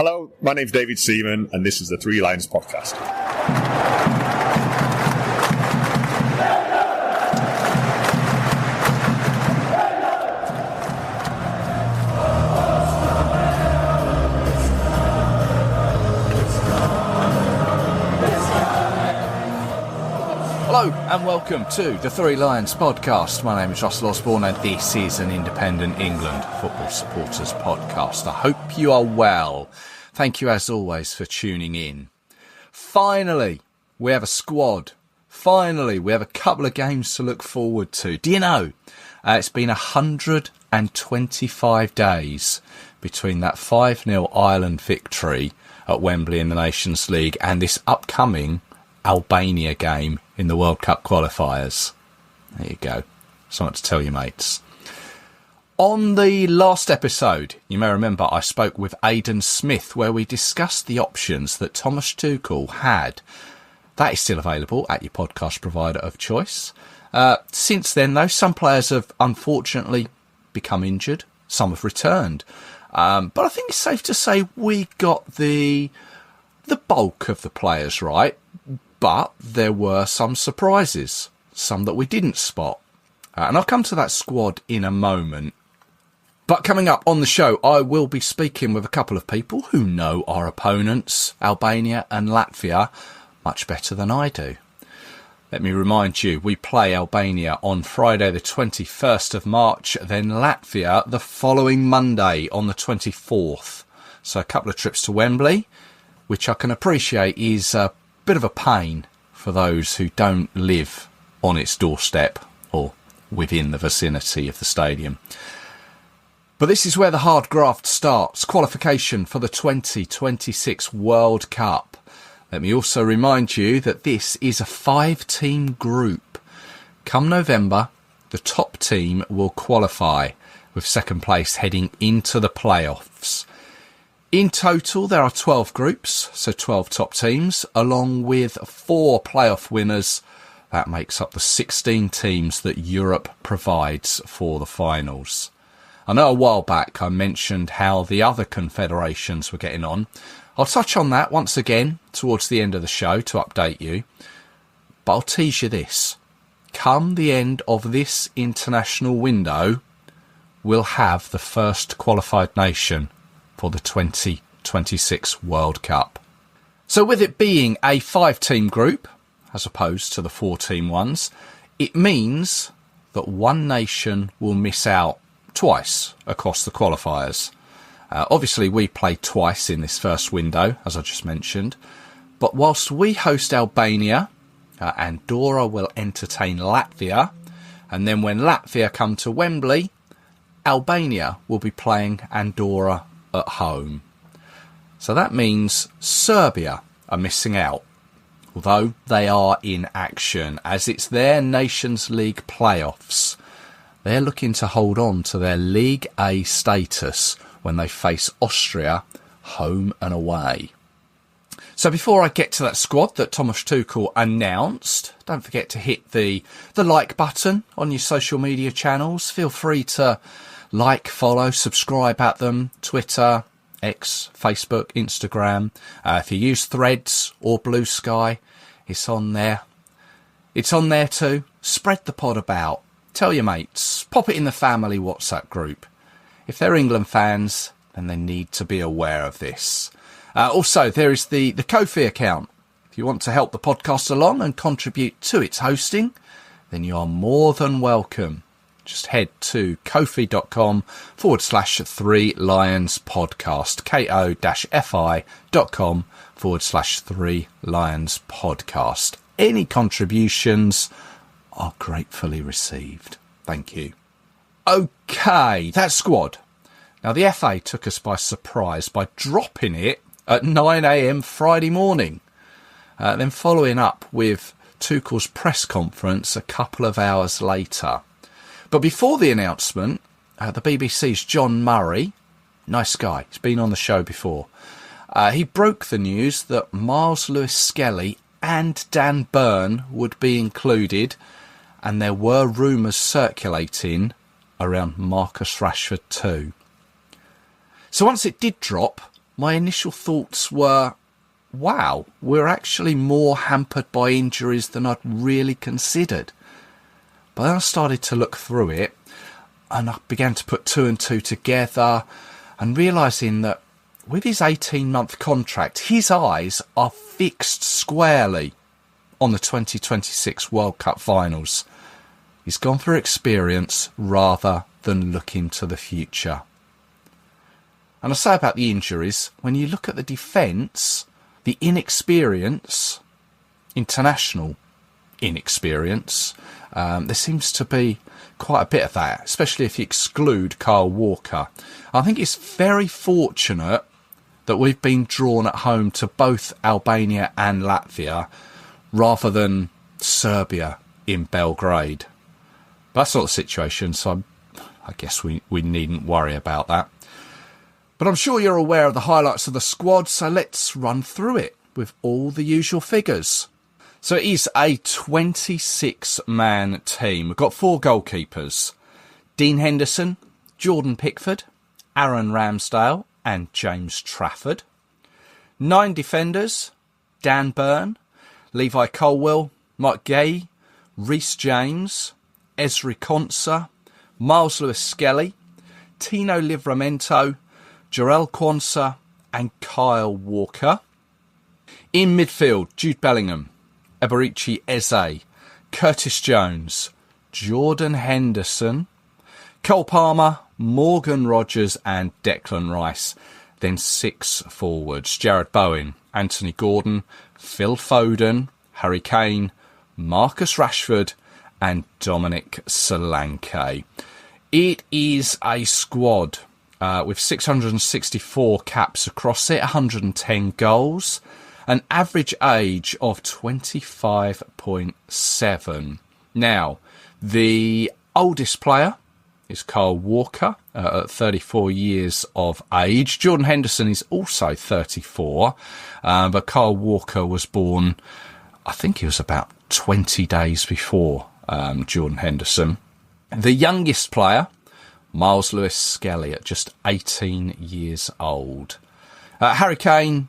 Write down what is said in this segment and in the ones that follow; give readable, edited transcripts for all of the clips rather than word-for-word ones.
Hello, my name's David Seaman, and this is the Three Lions podcast. Hello and welcome to the Three Lions podcast. My name is Russell Osborne and this is an independent England football supporters podcast. I hope you are well. Thank you as always for tuning in. Finally, we have a squad. Finally, we have a couple of games to look forward to. Do you know, it's been 125 days between that 5-0 Ireland victory at Wembley in the Nations League and this upcoming Albania game in the World Cup qualifiers. There you go. Something to tell you, mates. On the last episode, you may remember I spoke with Alden Smith where we discussed the options that Thomas Tuchel had. That is still available at your podcast provider of choice. Since then, though, some players have unfortunately become injured. Some have returned. But I think it's safe to say we got the bulk of the players right. But there were some surprises, some that we didn't spot. And I'll come to that squad in a moment. But coming up on the show, I will be speaking with a couple of people who know our opponents, Albania and Latvia, much better than I do. Let me remind you, we play Albania on Friday the 21st of March, then Latvia the following Monday on the 24th. So a couple of trips to Wembley, which I can appreciate is a bit of a pain for those who don't live on its doorstep or within the vicinity of the stadium. But this is where the hard graft starts, qualification for the 2026 World Cup. Let me also remind you that this is a 5-team group. Come November, the top team will qualify, with second place heading into the playoffs. In total, there are 12 groups, so 12 top teams, along with 4 playoff winners. That makes up the 16 teams that Europe provides for the finals. I know a while back I mentioned how the other confederations were getting on. I'll touch on that once again towards the end of the show to update you. But I'll tease you this. Come the end of this international window, we'll have the first qualified nation for the 2026 World Cup. So with it being a 5-team group, as opposed to the 4-team ones, it means that one nation will miss out twice across the qualifiers. Obviously, we play twice in this first window, as I just mentioned. But whilst we host Albania, Andorra will entertain Latvia. And then when Latvia come to Wembley, Albania will be playing Andorra at home. So that means Serbia are missing out, although they are in action, as it's their Nations League playoffs. They're looking to hold on to their League A status when they face Austria home and away. So before I get to that squad that Thomas Tuchel announced, don't forget to hit the like button on your social media channels. Feel free to like, follow, subscribe at them, Twitter, X, Facebook, Instagram. If you use Threads or Blue Sky, it's on there. It's on there too. Spread the pod about. Tell your mates. Pop it in the family WhatsApp group. If they're England fans, then they need to be aware of this. Also, there is the Ko-fi account. If you want to help the podcast along and contribute to its hosting, then you are more than welcome. Just head to ko-fi.com/3 Lions podcast. ko-fi.com/3 Lions podcast. Any contributions are gratefully received. Thank you. Okay, that squad. Now, the FA took us by surprise by dropping it at 9 a.m. Friday morning, then following up with Tuchel's press conference a couple of hours later. But before the announcement, the BBC's John Murray, nice guy, he's been on the show before, he broke the news that Miles Lewis-Skelly and Dan Burn would be included, and there were rumours circulating around Marcus Rashford too. So once it did drop, my initial thoughts were, wow, we're actually more hampered by injuries than I'd really considered. But then I started to look through it, and I began to put two and two together, and realising that with his 18-month contract, his eyes are fixed squarely on the 2026 World Cup finals. He's gone for experience rather than looking to the future. And I say about the injuries, when you look at the defence, the inexperience, international inexperience, there seems to be quite a bit of that, especially if you exclude Kyle Walker. I think it's very fortunate that we've been drawn at home to both Albania and Latvia rather than Serbia in Belgrade. But that's not the situation, so I guess we needn't worry about that. But I'm sure you're aware of the highlights of the squad, so let's run through it with all the usual figures. So it is a 26-man team. We've got 4 goalkeepers: Dean Henderson, Jordan Pickford, Aaron Ramsdale and James Trafford. 9 defenders: Dan Burn, Levi Colwell, Mike Gay, Reece James, Ezri Konsa, Miles Lewis-Skelly, Tino Livramento, Jarell Quansah and Kyle Walker. In midfield, Jude Bellingham, Eberici Eze, Curtis Jones, Jordan Henderson, Cole Palmer, Morgan Rogers and Declan Rice. Then 6 forwards: Jared Bowen, Anthony Gordon, Phil Foden, Harry Kane, Marcus Rashford and Dominic Solanke. It is a squad with 664 caps across it, 110 goals, an average age of 25.7. Now, the oldest player is Kyle Walker at 34 years of age. Jordan Henderson is also 34, but Kyle Walker was born, I think he was about 20 days before Jordan Henderson. The youngest player, Miles Lewis-Skelly, at just 18 years old. Harry Kane,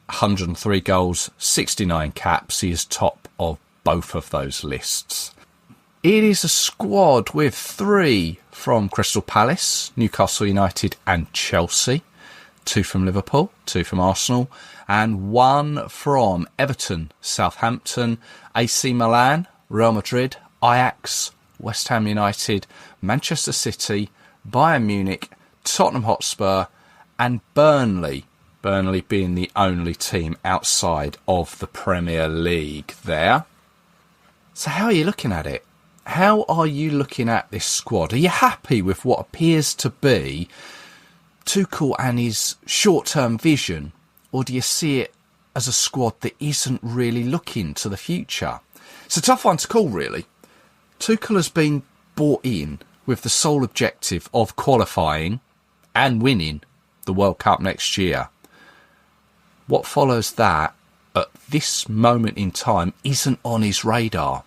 103 goals, 69 caps. He is top of both of those lists. It is a squad with 3 from Crystal Palace, Newcastle United and Chelsea, 2 from Liverpool, 2 from Arsenal, and 1 from Everton, Southampton, AC Milan, Real Madrid, Ajax, West Ham United, Manchester City, Bayern Munich, Tottenham Hotspur and Burnley. Burnley being the only team outside of the Premier League there. So how are you looking at it? How are you looking at this squad? Are you happy with what appears to be Tuchel and his short-term vision? Or do you see it as a squad that isn't really looking to the future? It's a tough one to call, really. Tuchel has been brought in with the sole objective of qualifying and winning the World Cup next year. What follows that at this moment in time isn't on his radar.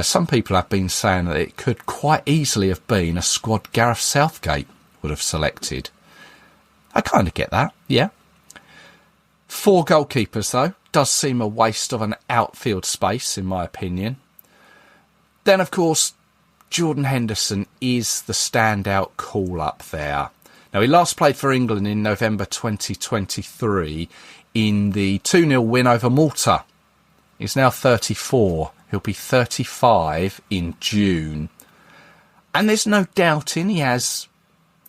Some people have been saying that it could quite easily have been a squad Gareth Southgate would have selected. I kind of get that, yeah. 4 goalkeepers, though, does seem a waste of an outfield space, in my opinion. Then, of course, Jordan Henderson is the standout call-up there. Now, he last played for England in November 2023 in the 2-0 win over Malta. He's now 34. He'll be 35 in June. And there's no doubting he has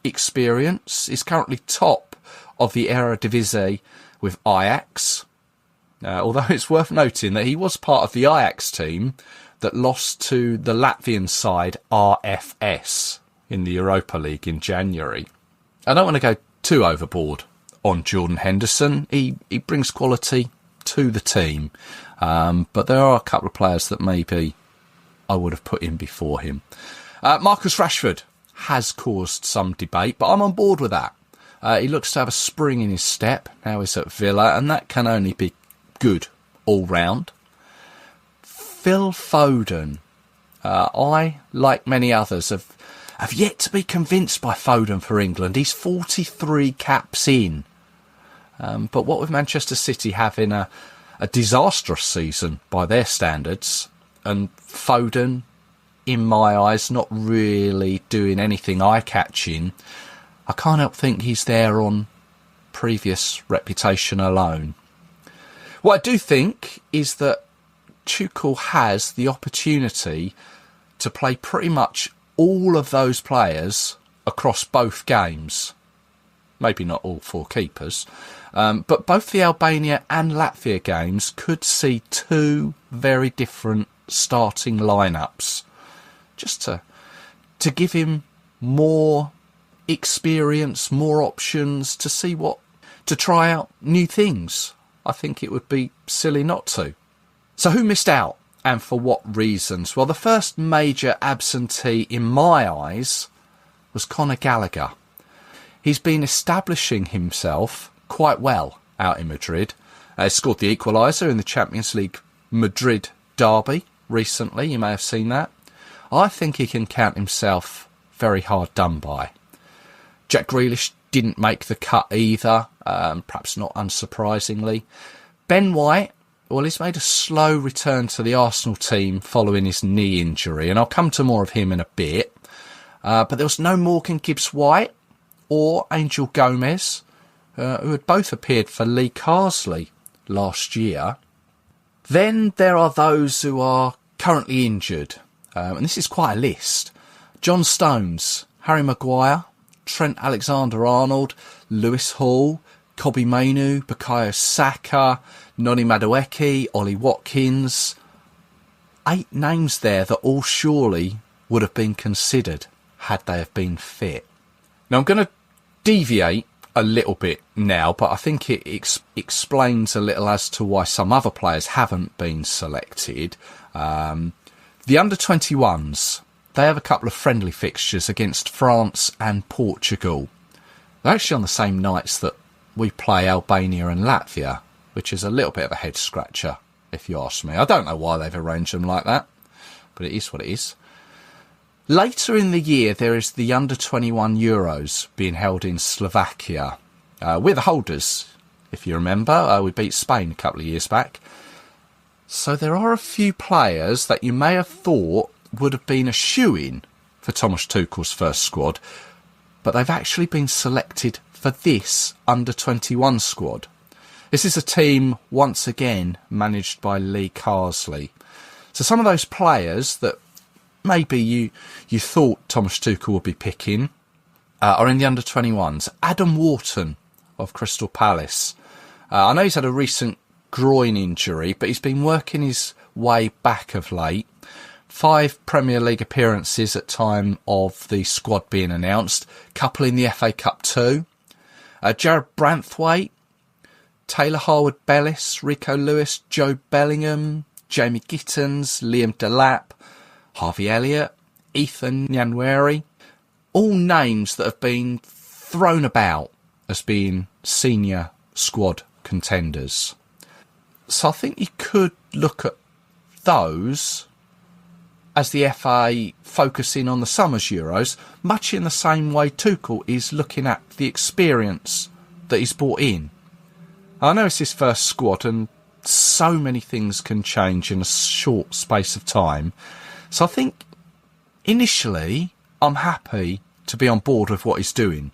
experience. He's currently top of the Eredivisie with Ajax. Although it's worth noting that he was part of the Ajax team that lost to the Latvian side RFS in the Europa League in January. I don't want to go too overboard on Jordan Henderson. He brings quality to the team. But there are a couple of players that maybe I would have put in before him. Marcus Rashford has caused some debate, but I'm on board with that. He looks to have a spring in his step. Now he's at Villa, and that can only be good all round. Phil Foden. I, like many others, have yet to be convinced by Foden for England. He's 43 caps in But what with Manchester City having a disastrous season by their standards, and Foden, in my eyes, not really doing anything eye-catching, I can't help think he's there on previous reputation alone. What I do think is that Tuchel has the opportunity to play pretty much all of those players across both games. Maybe not all four keepers, but both the Albania and Latvia games could see two very different starting lineups, just to give him more experience, more options, to try out new things. I think it would be silly not to. So who missed out, and for what reasons? Well, the first major absentee in my eyes was Conor Gallagher. He's been establishing himself quite well out in Madrid. He scored the equaliser in the Champions League Madrid derby recently. You may have seen that. I think he can count himself very hard done by. Jack Grealish didn't make the cut either, perhaps not unsurprisingly. Ben White, well, he's made a slow return to the Arsenal team following his knee injury, and I'll come to more of him in a bit. But there was no Morgan Gibbs-White or Angel Gomez, who had both appeared for Lee Carsley last year. Then there are those who are currently injured, and this is quite a list. John Stones, Harry Maguire, Trent Alexander-Arnold, Lewis Hall, Kobbie Mainoo, Bukayo Saka, Noni Madueke, Ollie Watkins. 8 names there that all surely would have been considered had they have been fit. Now I'm going to deviate a little bit now, but I think it explains a little as to why some other players haven't been selected. The under-21s, they have a couple of friendly fixtures against France and Portugal. They're actually on the same nights that we play Albania and Latvia, which is a little bit of a head-scratcher, if you ask me. I don't know why they've arranged them like that, but it is what it is. Later in the year, there is the under-21 Euros being held in Slovakia. We're the holders, if you remember. We beat Spain a couple of years back. So there are a few players that you may have thought would have been a shoo-in for Thomas Tuchel's first squad, but they've actually been selected for this under-21 squad. This is a team, once again, managed by Lee Carsley. So some of those players that maybe you thought Thomas Tuchel would be picking are in the under-21s. Adam Wharton of Crystal Palace. I know he's had a recent groin injury, but he's been working his way back of late. 5 Premier League appearances at time of the squad being announced. Couple in the FA Cup too. Jared Branthwaite, Taylor Harwood-Bellis, Rico Lewis, Joe Bellingham, Jamie Gittins, Liam Delap, Harvey Elliott, Ethan Nyanweri. All names that have been thrown about as being senior squad contenders. So I think you could look at those as the FA focusing on the Summers Euros, much in the same way Tuchel is looking at the experience that he's brought in. I know it's his first squad and so many things can change in a short space of time. So I think initially I'm happy to be on board with what he's doing.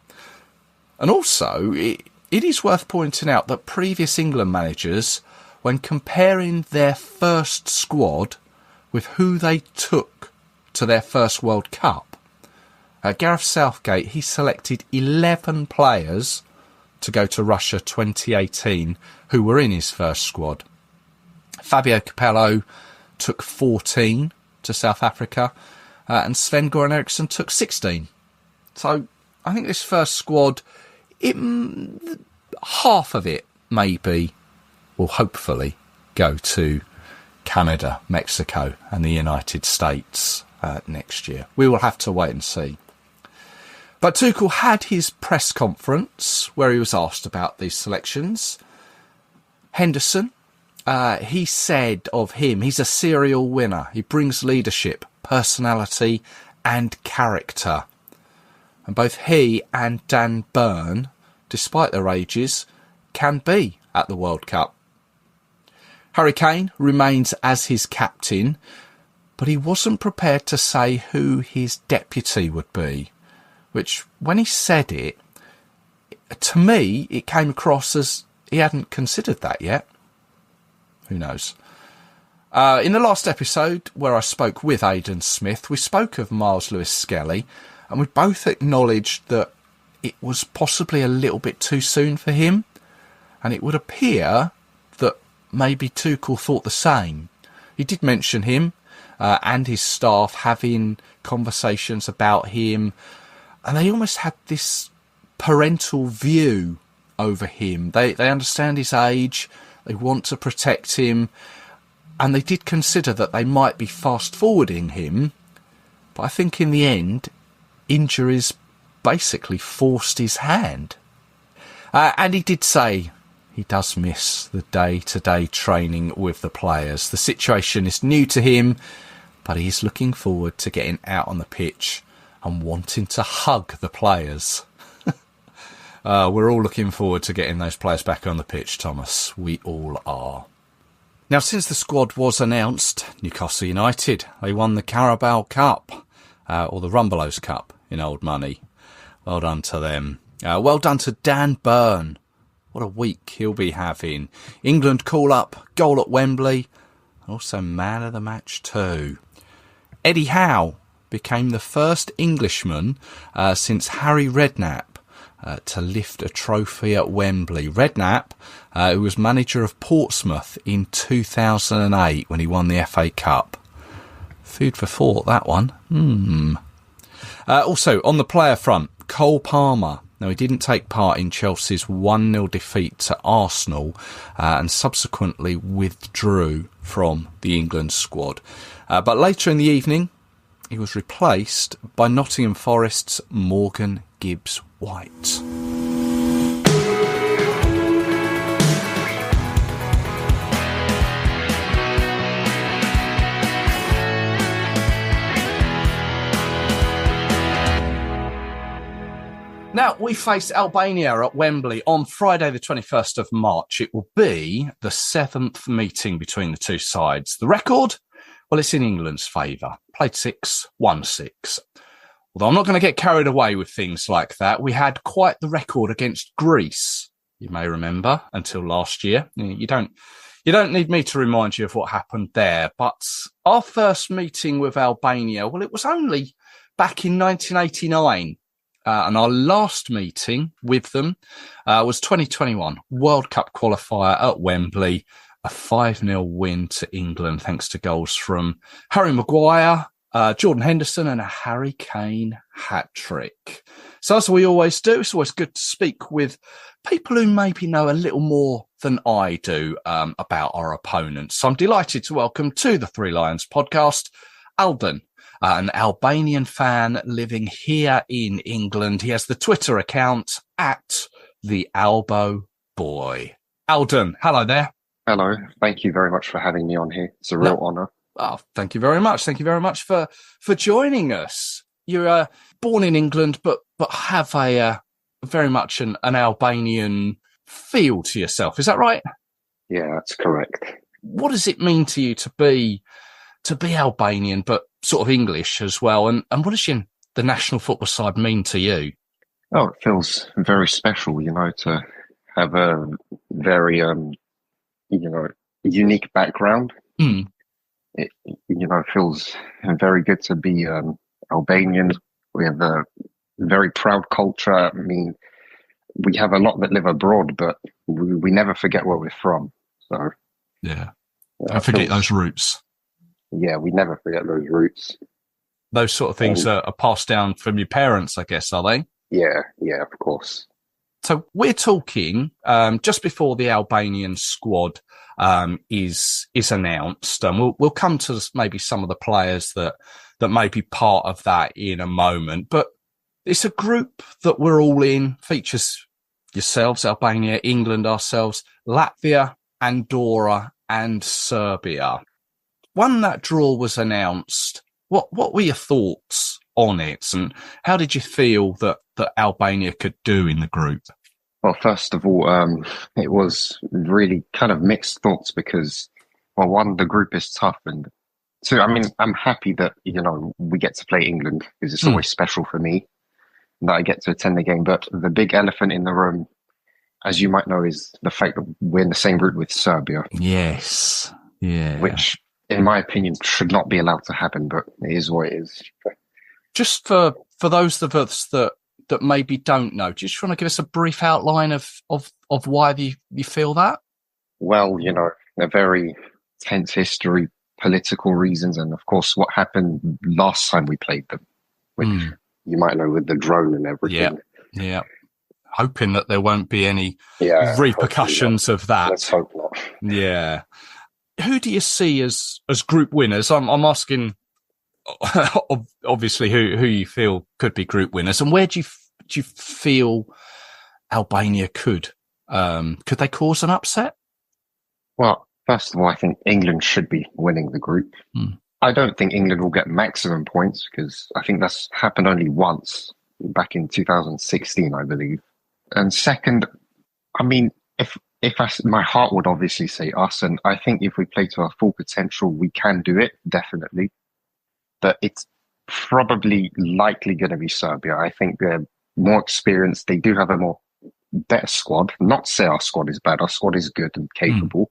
And also it is worth pointing out that previous England managers, when comparing their first squad with who they took to their first World Cup, Gareth Southgate, he selected 11 players to go to Russia 2018 who were in his first squad. Fabio Capello took 14 to South Africa, and Sven-Goran Eriksson took 16. So I think this first squad, half of it maybe will hopefully go to Canada, Mexico and the United States next year. We will have to wait and see. But Tuchel had his press conference where he was asked about these selections. Henderson, he said of him, he's a serial winner. He brings leadership, personality and character. And both he and Dan Burn, despite their ages, can be at the World Cup. Harry Kane remains as his captain, but he wasn't prepared to say who his deputy would be, which, when he said it, to me, it came across as he hadn't considered that yet. Who knows? In the last episode, where I spoke with Aidan Smith, we spoke of Miles Lewis-Skelly, and we both acknowledged that it was possibly a little bit too soon for him, and it would appear that maybe Tuchel thought the same. He did mention him and his staff having conversations about him, and they almost had this parental view over him. They understand his age, they want to protect him, and they did consider that they might be fast-forwarding him, but I think in the end, injuries basically forced his hand. And he did say he does miss the day-to-day training with the players. The situation is new to him, but he's looking forward to getting out on the pitch and wanting to hug the players. We're all looking forward to getting those players back on the pitch, Thomas. We all are. Now, since the squad was announced, Newcastle United, they won the Carabao Cup, or the Rumbelows Cup in old money. Well done to them. Well done to Dan Burn. What a week he'll be having. England call-up, goal at Wembley, and also man of the match too. Eddie Howe became the first Englishman since Harry Redknapp to lift a trophy at Wembley. Redknapp, who was manager of Portsmouth in 2008 when he won the FA Cup. Food for thought, that one. Also, on the player front, Cole Palmer. Now, he didn't take part in Chelsea's 1-0 defeat to Arsenal and subsequently withdrew from the England squad. But later in the evening, he was replaced by Nottingham Forest's Morgan Gibbs-White. Now, we face Albania at Wembley on Friday the 21st of March. It will be the 7th meeting between the two sides. The record? Well, it's in England's favour. Played 6, won 6. Although I'm not going to get carried away with things like that. We had quite the record against Greece, you may remember, until last year. You don't need me to remind you of what happened there. But our first meeting with Albania, well, it was only back in 1989. And our last meeting with them was 2021 World Cup qualifier at Wembley, a 5-0 win to England thanks to goals from Harry Maguire, Jordan Henderson and a Harry Kane hat-trick. So as we always do, it's always good to speak with people who maybe know a little more than I do about our opponents. So I'm delighted to welcome to the Three Lions podcast, Alden, an Albanian fan living here in England. He has the Twitter account at the Albo Boy. Alden, hello there. Hello. Thank you very much for having me on here. It's a real honour. Oh, thank you very much. Thank you very much for joining us. You're born in England, but have a very much an Albanian feel to yourself. Is that right? Yeah, that's correct. What does it mean to you to be Albanian, but sort of English as well? And what does the national football side mean to you? Oh, it feels very special, to have a very, unique background. Mm. It feels very good to be Albanian. We have a very proud culture. I mean, we have a lot that live abroad, but we never forget where we're from. So yeah, don't forget those roots. Yeah, we never forget those roots. Those sort of things are passed down from your parents, I guess, are they? Yeah, of course. So we're talking just before the Albanian squad is announced. We'll come to maybe some of the players that may be part of that in a moment. But it's a group that we're all in, features yourselves, Albania, England, ourselves, Latvia, Andorra and Serbia. When that draw was announced, what were your thoughts on it, and how did you feel that Albania could do in the group? Well, first of all, it was really kind of mixed thoughts because, well, one, the group is tough, and two, I mean, I'm happy that, we get to play England because it's always special for me that I get to attend the game. But the big elephant in the room, as you might know, is the fact that we're in the same group with Serbia. Yes. Yeah. Which, in my opinion, should not be allowed to happen, but it is what it is. Just for those of us that maybe don't know, do you just want to give us a brief outline of why you feel that? Well, a very tense history, political reasons, and of course what happened last time we played them, which you might know with the drone and everything. Yeah. Hoping that there won't be any repercussions of that. Let's hope not. Yeah. Who do you see as group winners? I'm asking, obviously, who you feel could be group winners, and where do you feel Albania could they cause an upset? Well, first of all, I think England should be winning the group. I don't think England will get maximum points because I think that's happened only once back in 2016, I believe. And second, I mean, if my heart would obviously say us, and I think if we play to our full potential, we can do it, definitely. But it's probably likely going to be Serbia. I think they're more experienced. They do have a better squad. Not to say our squad is bad. Our squad is good and capable.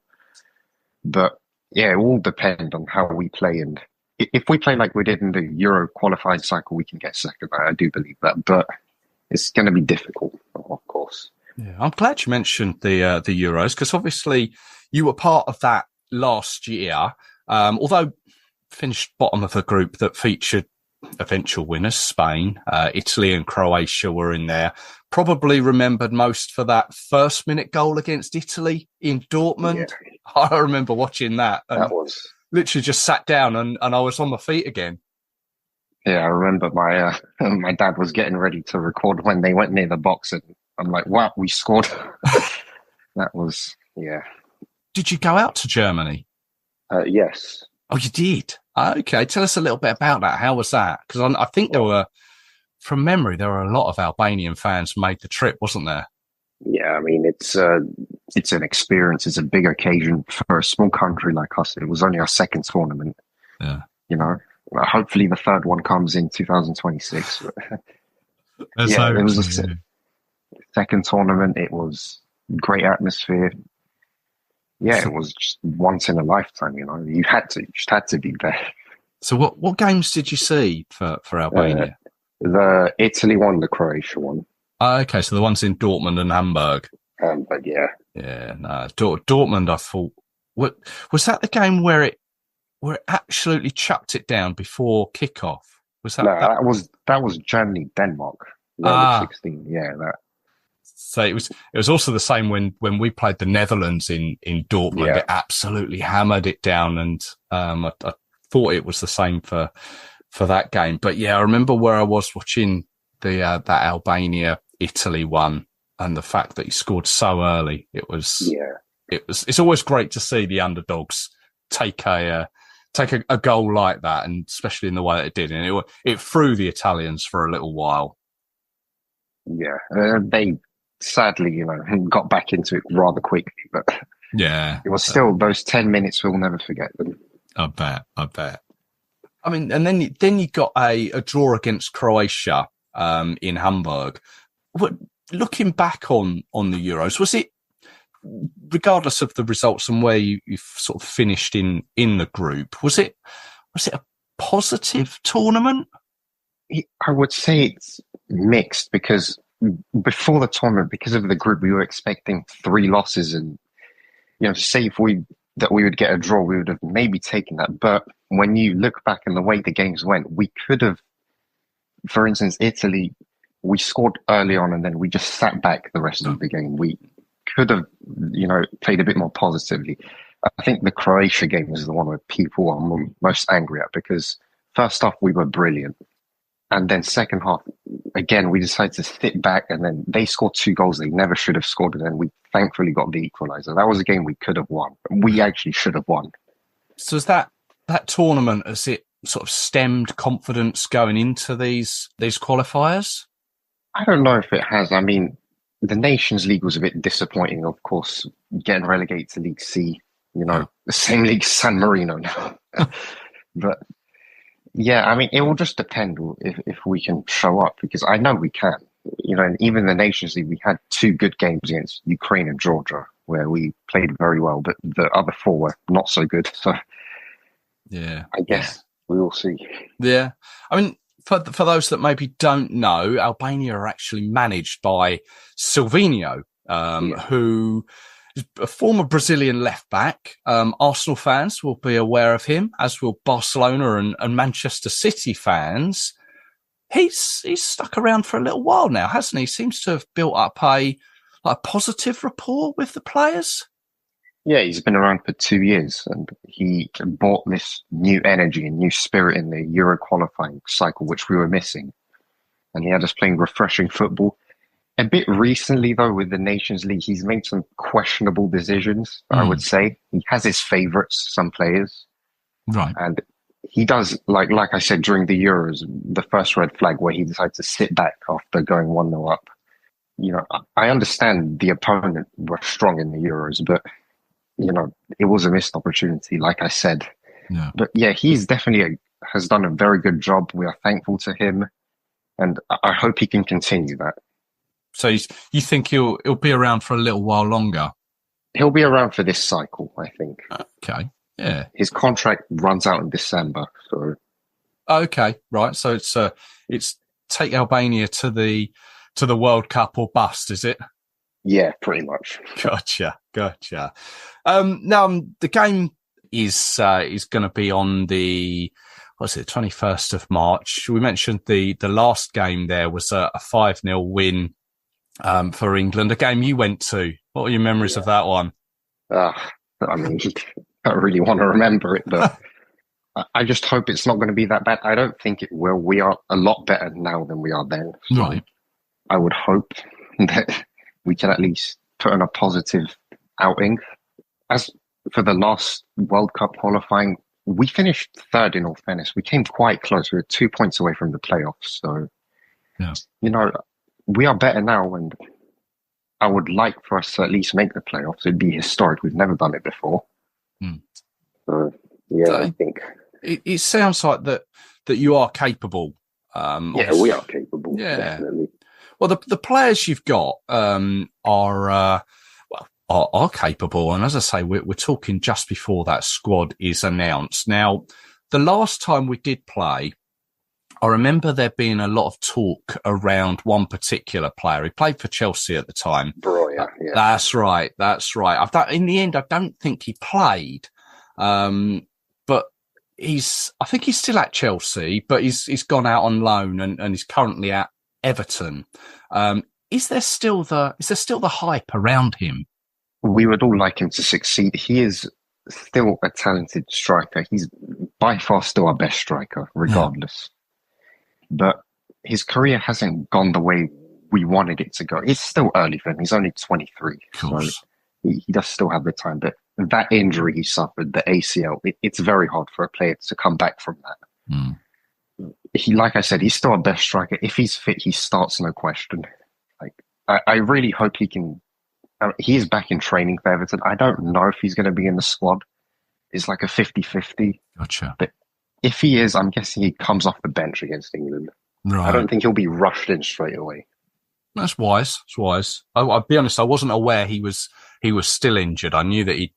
But yeah, it will depend on how we play. And if we play like we did in the Euro qualifying cycle, we can get second. I do believe that. But it's going to be difficult, of course. Yeah, I'm glad you mentioned the Euros because obviously you were part of that last year. Although finished bottom of a group that featured eventual winners, Spain, Italy and Croatia were in there. Probably remembered most for that first minute goal against Italy in Dortmund. Yeah. I remember watching that. That was literally just sat down and I was on my feet again. Yeah, I remember my dad was getting ready to record when they went near the box, and I'm like, wow, we scored. That was, yeah. Did you go out to Germany? Yes. Oh, you did? Okay, tell us a little bit about that. How was that? Because I think from memory, there were a lot of Albanian fans made the trip, wasn't there? Yeah, I mean, it's an experience. It's a big occasion for a small country like us. It was only our second tournament. Yeah. Hopefully the third one comes in 2026. Yeah, it was a second tournament. It was great atmosphere. Yeah, it was just once in a lifetime. You just had to be there. So what games did you see for Albania? The Italy one, the Croatia one. Okay, so the ones in Dortmund and Hamburg. But yeah. Yeah, no, Dortmund. I thought, was that the game where it absolutely chucked it down before kickoff? Was that? No, that was Germany Denmark. 16. Yeah, that. So it was also the same when we played the Netherlands in Dortmund. Yeah. It absolutely hammered it down, and I thought it was the same for that game. But yeah, I remember where I was watching that Albania Italy one, and the fact that he scored so early. It's always great to see the underdogs take a goal like that, and especially in the way that it did, and it threw the Italians for a little while. Yeah, they sadly, got back into it rather quickly, but yeah, it was still those 10 minutes. We'll never forget them. I bet. I mean, and then you got a draw against Croatia in Hamburg. Looking back on the Euros, was it, regardless of the results and where you sort of finished in the group, was it a positive tournament? I would say it's mixed because before the tournament, because of the group, we were expecting 3 losses, and say if we would get a draw, we would have maybe taken that. But when you look back and the way the games went, we could have, for instance, Italy, we scored early on and then we just sat back the rest of the game. We could have, played a bit more positively. I think the Croatia game was the one where people are most angry at, because first half we were brilliant. And then second half, again, we decided to sit back, and then they scored 2 goals they never should have scored, and then we thankfully got the equaliser. That was a game we could have won. We actually should have won. So is that tournament, has it sort of stemmed confidence going into these qualifiers? I don't know if it has. I mean, the Nations League was a bit disappointing, of course, getting relegated to League C, the same league as San Marino now. But yeah, I mean, it will just depend if we can show up, because I know we can. And even the Nations League, we had 2 good games against Ukraine and Georgia where we played very well, but the other 4 were not so good. So yeah, I guess we will see. Yeah. I mean, for those that maybe don't know, Albania are actually managed by Silvinho, who is a former Brazilian left back. Arsenal fans will be aware of him, as will Barcelona and Manchester City fans. He's stuck around for a little while now, hasn't he? Seems to have built up a positive rapport with the players. Yeah, he's been around for 2 years, and he brought this new energy and new spirit in the Euro qualifying cycle, which we were missing. And he had us playing refreshing football. A bit recently, though, with the Nations League, he's made some questionable decisions, I would say. He has his favourites, some players. Right. And he does, like I said, during the Euros, the first red flag where he decided to sit back after going 1-0 up. I understand the opponent were strong in the Euros, but it was a missed opportunity, like I said. Yeah. But yeah, he's definitely has done a very good job. We are thankful to him, and I hope he can continue that. So you think he'll be around for a little while longer? He'll be around for this cycle, I think. Okay, yeah. His contract runs out in December, so. Okay, right. So it's take Albania to the World Cup or bust, is it? Yeah, pretty much. Gotcha. Now the game is going to be on the 21st of March. We mentioned the last game there was a 5-0 win for England. A game you went to. What are your memories of that one? I mean, I don't really want to remember it, but I just hope it's not going to be that bad. I don't think it will. We are a lot better now than we are then. So right. I would hope that we can at least put in a positive outing. As for the last World Cup qualifying, we finished 3rd in all fairness. We came quite close. We were 2 points away from the playoffs. So, we are better now, and I would like for us to at least make the playoffs. It'd be historic. We've never done it before. So, I think. It sounds like that you are capable. We are capable. Yeah. Definitely. Well, the players you've got are capable, and as I say, we're talking just before that squad is announced. Now, the last time we did play, I remember there being a lot of talk around one particular player. He played for Chelsea at the time. Breuer, yeah. That's right. In the end, I don't think he played, but I think he's still at Chelsea, but he's gone out on loan and he's currently at Everton. Is there still the hype around him? We would all like him to succeed. He is still a talented striker. He's by far still our best striker, regardless. But his career hasn't gone the way we wanted it to go. It's still early for him. He's only 23. So he does still have the time. But that injury he suffered, the ACL, it's very hard for a player to come back from that. Like I said, he's still our best striker. If he's fit, he starts, no question. I really hope he can. He is back in training for Everton. I don't know if he's going to be in the squad. It's like a 50-50. Gotcha. But if he is, I'm guessing he comes off the bench against England. Right. I don't think he'll be rushed in straight away. That's wise. It's wise. I'll be honest. I wasn't aware he was still injured. I knew that he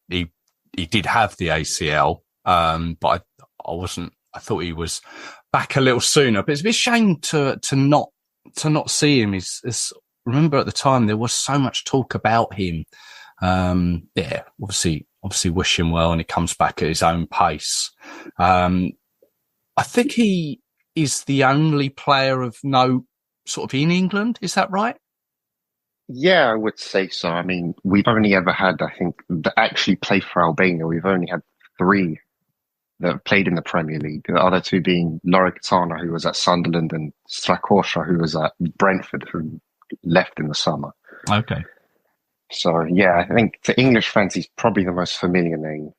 did have the ACL, but I wasn't. I thought he was back a little sooner. But it's a bit shame to not see him. Remember at the time there was so much talk about him. Obviously wish him well, and he comes back at his own pace. I think he is the only player of note sort of in England. Is that right? Yeah, I would say so. I mean, we've only ever had, I think, that actually play for Albania. We've only had 3 that have played in the Premier League. The other 2 being Lorekatana, who was at Sunderland, and Strakosha, who was at Brentford, who left in the summer. Okay. So, yeah, I think to English fans, he's probably the most familiar name.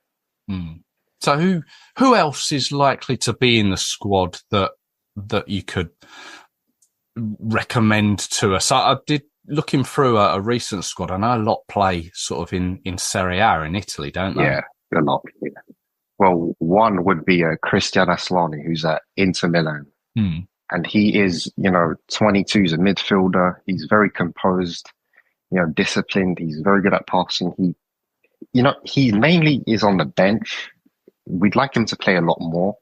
So who else is likely to be in the squad that you could recommend to us? I did looking through a recent squad, I know a lot play sort of in Serie A in Italy, don't they? Yeah, a lot. Yeah. Well, one would be Christian Aslani, who's at Inter Milan. And he is, 22, he's a midfielder. He's very composed, disciplined. He's very good at passing. He mainly is on the bench. We'd like him to play a lot more.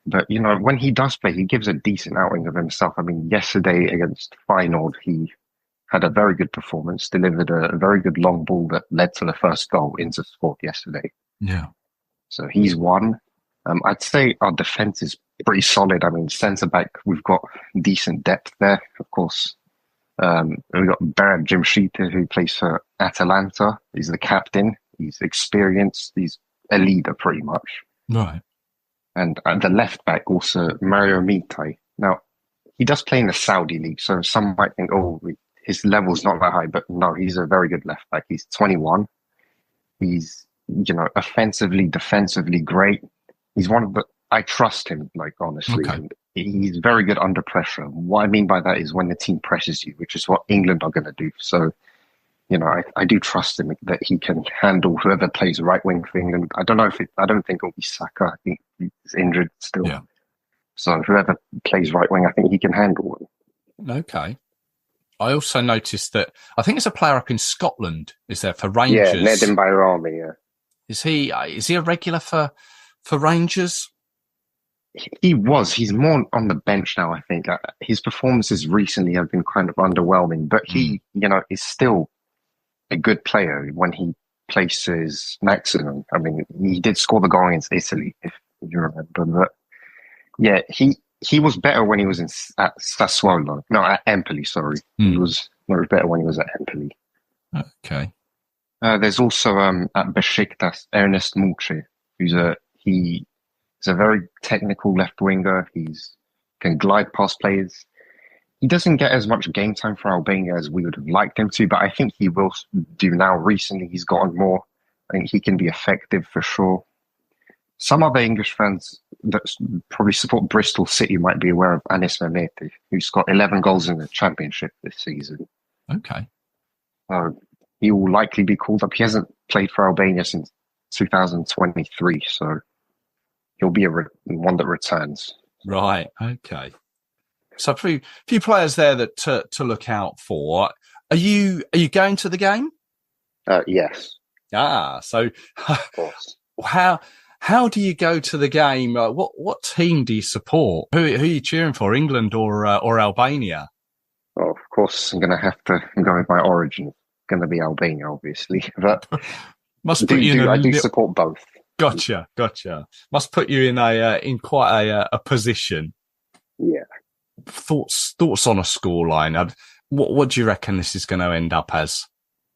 But, when he does play, he gives a decent outing of himself. I mean, yesterday against Feyenoord, he had a very good performance, delivered a very good long ball that led to the first goal Inter scored yesterday. Yeah. So he's one. I'd say our defense is pretty solid. I mean, centre-back, we've got decent depth there, of course. We've got Berat Jimshita, who plays for Atalanta. He's the captain. He's experienced. He's a leader, pretty much. Right. And at the left-back, also, Mario Mitai. Now, he does play in the Saudi league, so some might think, his level's not that high. But no, he's a very good left-back. He's 21. He's, offensively, defensively great. He's one of the... I trust him, honestly. Okay. And he's very good under pressure. What I mean by that is when the team presses you, which is what England are going to do. So, I do trust him that he can handle whoever plays right wing for England. I don't think it'll be Saka. I think he's injured still. Yeah. So whoever plays right wing, I think he can handle him. Okay. I also noticed that I think there's a player up in Scotland, is there, for Rangers? Yeah, Nedim Bayrami, yeah. Is he a regular for Rangers? He was. He's more on the bench now, I think. His performances recently have been kind of underwhelming, but he, is still a good player when he places maximum. I mean, he did score the goal against Italy, if you remember. But yeah, he was better when he was at Sassuolo. No, at Empoli, sorry. He was better when he was at Empoli. Okay. There's also at Besiktas, Ernest Mulci, who's he's a very technical left winger. Can glide past players. He doesn't get as much game time for Albania as we would have liked him to, but I think he will do now. Recently, he's gotten more. I think he can be effective for sure. Some other English fans that probably support Bristol City might be aware of Anis Mehmeti, who's got 11 goals in the Championship this season. Okay. He will likely be called up. He hasn't played for Albania since 2023, so he'll be one that returns. Right. Okay. So a few players there that to look out for. Are you going to the game? Yes. So Of course. How do you go to the game? What team do you support? Who are you cheering for? England or Albania? Well, of course, I'm going to have to go with my origin. It's going to be Albania, obviously, but I do support both. Gotcha. Must put you in quite a position. Yeah. Thoughts on a scoreline. What do you reckon this is going to end up as?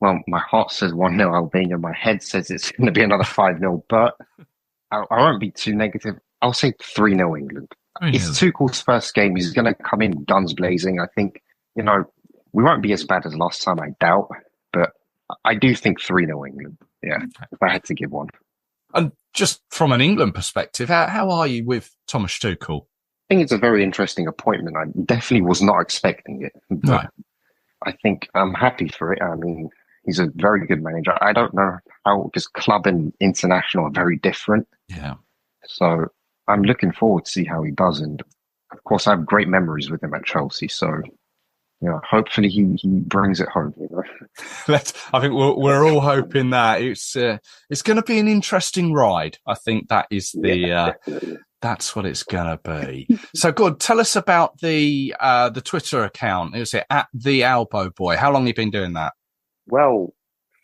Well, my heart says 1-0 Albania. My head says it's going to be another 5-0, but I won't be too negative. I'll say 3-0 England. It's Tuchel's first game. He's going to come in guns blazing. I think, we won't be as bad as last time, I doubt, but I do think 3-0 England. Yeah, if I had to give one. And just from an England perspective, how are you with Thomas Tuchel? I think it's a very interesting appointment. I definitely was not expecting it. Right. I think I'm happy for it. I mean, he's a very good manager. I don't know how, because club and international are very different. Yeah. So I'm looking forward to see how he does. And of course, I have great memories with him at Chelsea. So, hopefully he brings it home. I think we're all hoping that it's going to be an interesting ride. I think that is that's what it's going to be. So good. Tell us about the Twitter account. Is it at the Albo Boy? How long have you been doing that? Well,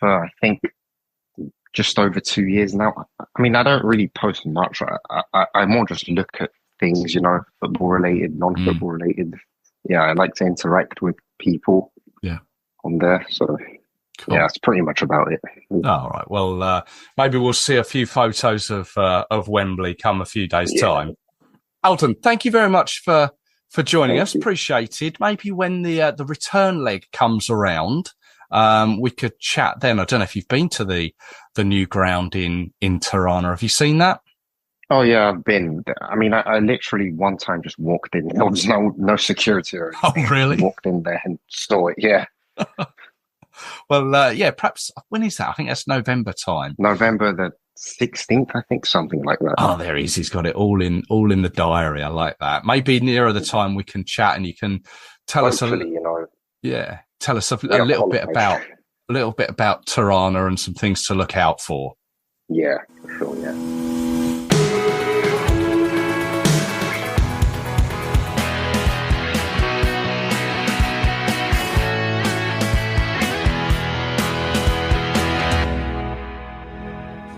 for I think just over 2 years now. I mean, I don't really post much. I more just look at things, football related, non-football related. Yeah, I like to interact with people. Yeah, on there. So cool. Yeah, that's pretty much about it. All right. Well, maybe we'll see a few photos of Wembley come a few days' time. Alden, thank you very much for joining us. Appreciated. Maybe when the return leg comes around, we could chat then. I don't know if you've been to the new ground in Tirana. Have you seen that? Oh yeah, I've been. I mean, I literally one time just walked in. There was no security or Oh, anything. really? Walked in there and saw it. Yeah, Well, yeah, perhaps, when is that? I think that's November time. November the 16th, I think, something like that. Oh, there he is. He's got it all in the diary. I like that. Maybe nearer the time we can chat and you can tell Hopefully, tell us a yeah, little bit qualify. about Tirana and some things to look out for. Yeah, for sure. Yeah.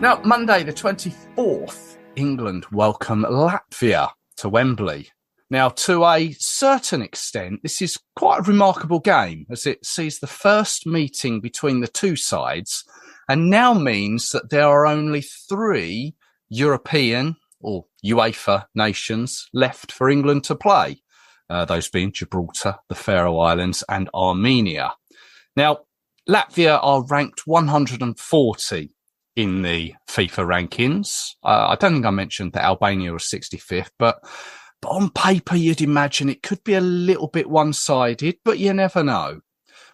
Now, Monday the 24th, England welcome Latvia to Wembley. Now, to a certain extent, this is quite a remarkable game as it sees the first meeting between the two sides and now means that there are only 3 European or UEFA nations left for England to play, those being Gibraltar, the Faroe Islands and Armenia. Now, Latvia are ranked 140 in the FIFA rankings. I don't think I mentioned that Albania was 65th, but on paper, you'd imagine it could be a little bit one-sided, but you never know.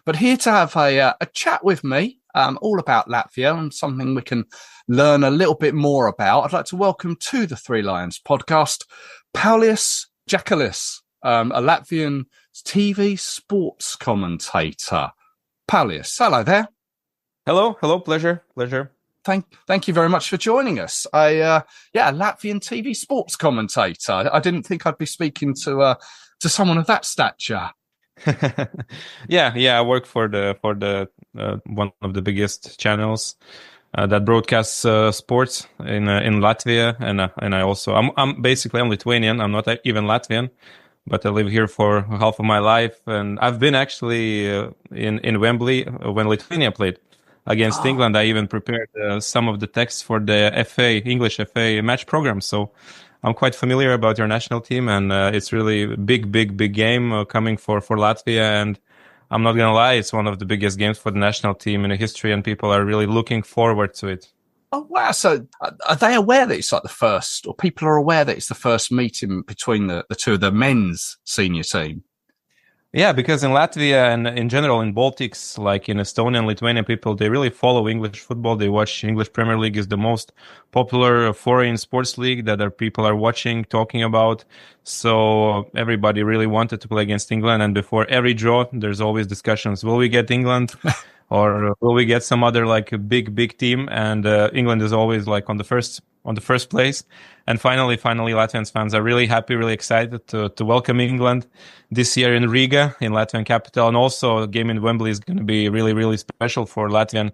But here to have a chat with me, all about Latvia and something we can learn a little bit more about, I'd like to welcome to the Three Lions podcast, Paulius Jakelis, a Latvian TV sports commentator. Paulius, hello there. Hello, pleasure. Thank you very much for joining us. A Latvian TV sports commentator. I didn't think I'd be speaking to someone of that stature. yeah. I work for the one of the biggest channels that broadcasts sports in Latvia, and I also I'm Lithuanian. I'm not even Latvian, but I live here for half of my life, and I've been actually in Wembley when Lithuania played against England. I even prepared some of the texts for the English FA match program. So I'm quite familiar about your national team, and it's really a big game coming for Latvia. And I'm not going to lie, it's one of the biggest games for the national team in the history, and people are really looking forward to it. Oh, wow. So are they aware that it's like the first, or people are aware that it's the first meeting between the two of the men's senior team? Yeah, because in Latvia and in general in Baltics, like in Estonia and Lithuania, people, they really follow English football. They watch English Premier League is the most popular foreign sports league that people are watching, talking about. So everybody really wanted to play against England. And before every draw, there's always discussions. Will we get England or will we get some other like a big team? And England is always like on the first place. And finally, Latvian fans are really happy, really excited to welcome England this year in Riga, in Latvian capital. And also a game in Wembley is going to be really special for Latvian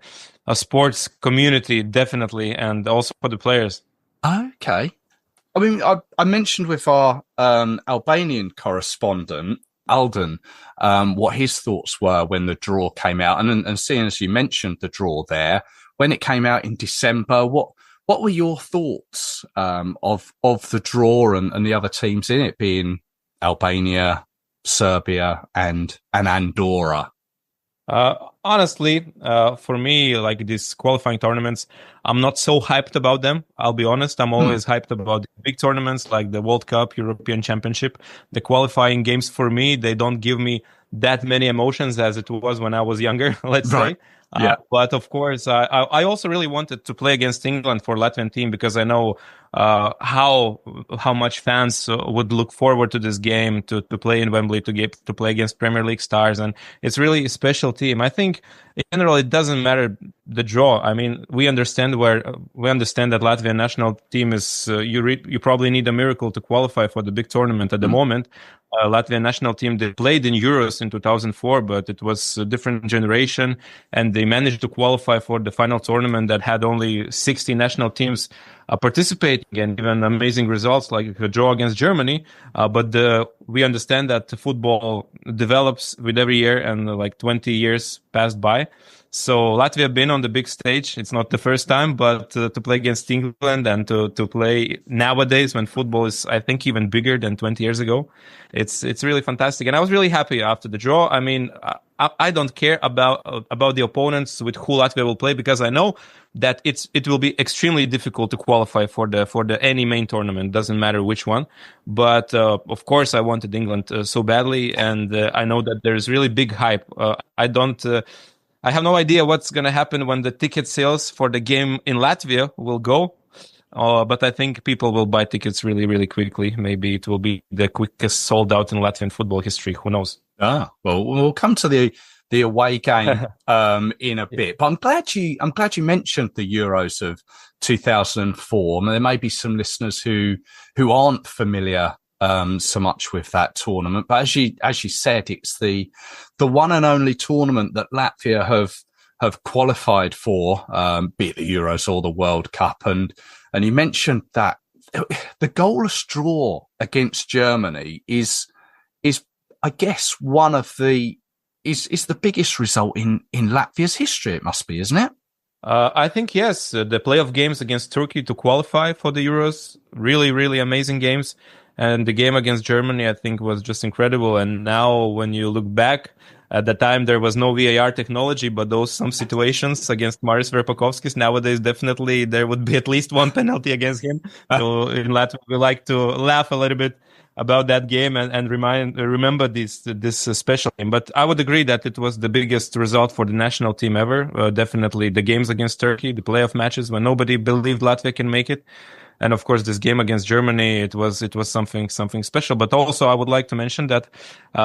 sports community, definitely, and also for the players. Okay. I mean, I mentioned with our Albanian correspondent, Alden, what his thoughts were when the draw came out. And seeing as you mentioned the draw there, when it came out in December, what were your thoughts of the draw and the other teams in it, being Albania, Serbia, and Andorra? Honestly, for me, like these qualifying tournaments, I'm not so hyped about them. I'll be honest. I'm always hyped about big tournaments like the World Cup, European Championship. The qualifying games for me, they don't give me that many emotions as it was when I was younger, let's say. Yeah. But of course, I also really wanted to play against England for Latvian team because I know how much fans would look forward to this game, to play in Wembley, to play against Premier League stars, and it's really a special team. I think in general it doesn't matter the draw. I mean, we understand that Latvian national team is you probably need a miracle to qualify for the big tournament at the moment. Latvian national team, they played in Euros in 2004, but it was a different generation, and they managed to qualify for the final tournament that had only 60 national teams participating, and even amazing results like a draw against Germany. But we understand that football develops with every year, and like 20 years passed by. So Latvia been on the big stage. It's not the first time, but to play against England and to play nowadays when football is, I think, even bigger than 20 years ago, it's really fantastic. And I was really happy after the draw. I mean, I don't care about the opponents with who Latvia will play, because I know that it will be extremely difficult to qualify for the any main tournament. Doesn't matter which one. But of course, I wanted England so badly, and I know that there is really big hype. I have no idea what's going to happen when the ticket sales for the game in Latvia will go. But I think people will buy tickets really, really quickly. Maybe it will be the quickest sold out in Latvian football history. Who knows? Well, we'll come to the away game in a bit. But I'm glad you mentioned the Euros of 2004. There may be some listeners who aren't familiar so much with that tournament. But as you said, it's the one and only tournament that Latvia have qualified for, be it the Euros or the World Cup. And you mentioned that the goalless draw against Germany is I guess one of the biggest result in Latvia's history. It must be, isn't it? I think yes. The playoff games against Turkey to qualify for the Euros, really, really amazing games. And the game against Germany, I think, was just incredible. And now when you look back, at the time there was no VAR technology, but some situations against Maris Verpakovskis, nowadays definitely there would be at least one penalty against him. So in Latvia, we like to laugh a little bit about that game and remember this special game. But I would agree that it was the biggest result for the national team ever. Definitely the games against Turkey, the playoff matches when nobody believed Latvia can make it. And of course, this game against Germany, it was something special. But also, I would like to mention that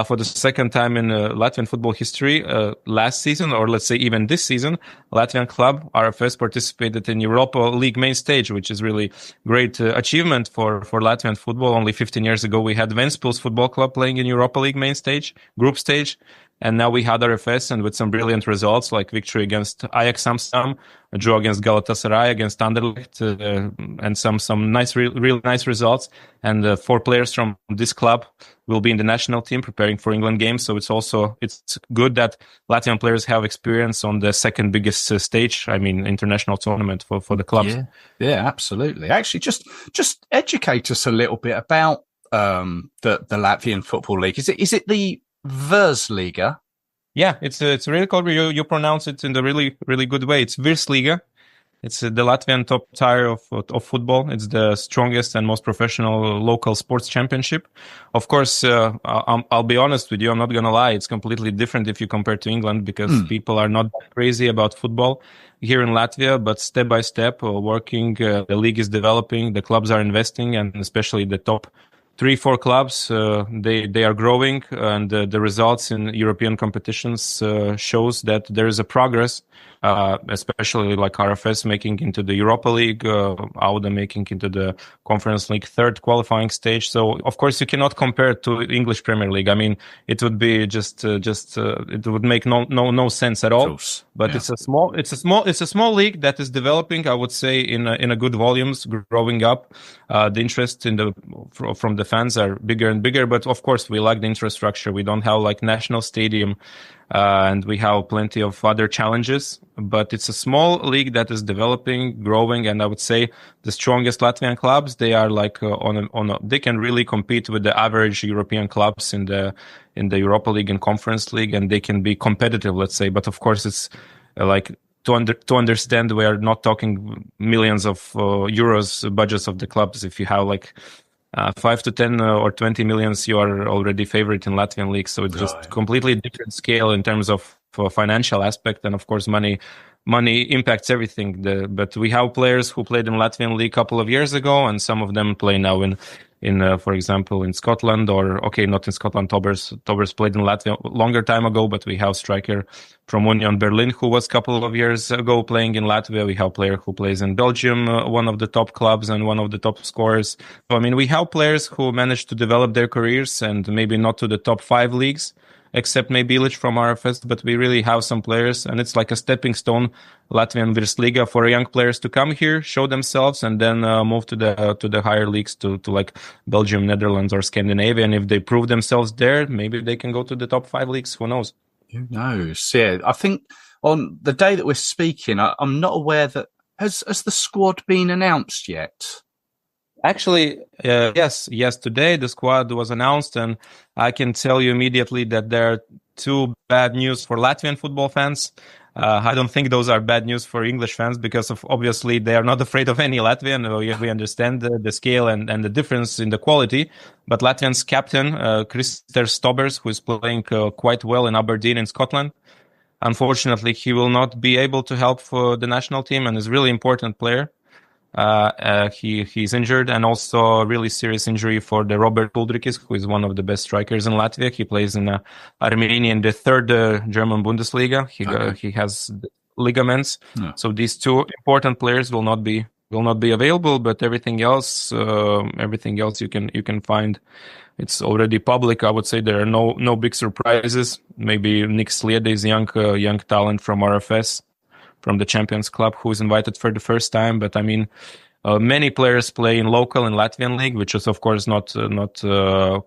for the second time in Latvian football history, last season, or let's say even this season, Latvian club RFS participated in Europa League main stage, which is really great achievement for Latvian football. Only 15 years ago, we had Ventspils Football Club playing in Europa League main stage, group stage. And now we had RFS, and with some brilliant results like victory against Ajax Amsterdam, a draw against Galatasaray, against Anderlecht, and some nice, real nice results. And 4 players from this club will be in the national team preparing for England games. So it's good that Latvian players have experience on the second biggest stage. I mean, international tournament for the clubs. Yeah, absolutely. Actually, just educate us a little bit about the Latvian Football League. Is it the Versliga? Yeah, it's really called. You pronounce it in the really, really good way. It's Virsliga. It's the Latvian top tier of football. It's the strongest and most professional local sports championship. Of course, I'll be honest with you. I'm not gonna lie. It's completely different if you compare to England, because people are not crazy about football here in Latvia. But step by step, working, the league is developing. The clubs are investing, and especially the top 3-4 clubs, they are growing, and the results in European competitions shows that there is a progress, especially like RFS making into the Europa League, Alden making into the Conference League third qualifying stage. So of course you cannot compare to English Premier League. I mean, it would be it would make no sense at all. But yeah. It's a small league that is developing, I would say, in a good volumes, growing up. The interest from the fans are bigger and bigger, but of course we lack the infrastructure. We don't have like national stadium, and we have plenty of other challenges, but it's a small league that is developing, growing, and I would say the strongest Latvian clubs, they are like they can really compete with the average European clubs in the Europa League and Conference League, and they can be competitive, let's say. But of course it's like to understand, we are not talking millions of euros budgets of the clubs. If you have like 5 to 10 or 20 millions, you are already favorite in Latvian league. So it's just completely different scale in terms of financial aspect. And of course, money impacts everything. But we have players who played in Latvian league a couple of years ago, and some of them play now in for example, in Scotland, or not in Scotland. Tobers played in Latvia a longer time ago, but we have striker from Union Berlin who was a couple of years ago playing in Latvia. We have player who plays in Belgium, one of the top clubs and one of the top scorers. So, I mean, we have players who managed to develop their careers, and maybe not to the top 5 leagues, except maybe Illich from RFS, but we really have some players, and it's like a stepping stone, Latvian Virsliga, for young players to come here, show themselves, and then move to the higher leagues, to like Belgium, Netherlands, or Scandinavia. And if they prove themselves there, maybe they can go to the top 5 leagues. Who knows? Who knows? Yeah, I think on the day that we're speaking, I'm not aware that has the squad been announced yet. Actually, yes. Today the squad was announced, and I can tell you immediately that there are two bad news for Latvian football fans. I don't think those are bad news for English fans because of obviously they are not afraid of any Latvian. We understand the scale and the difference in the quality. But Latvian's captain, Krister Stobbers, who is playing quite well in Aberdeen in Scotland, unfortunately, he will not be able to help for the national team and is a really important player. He's injured, and also a really serious injury for the Robert Uldrikis, who is one of the best strikers in Latvia. He plays in Armenia in the third German Bundesliga. He has ligaments. Yeah. So these two important players will not be available, but everything else you can find. It's already public. I would say there are no big surprises. Maybe Nick Sliede is young talent from RFS, from the Champions Club, who is invited for the first time. But I mean, many players play in local and Latvian league, which is of course not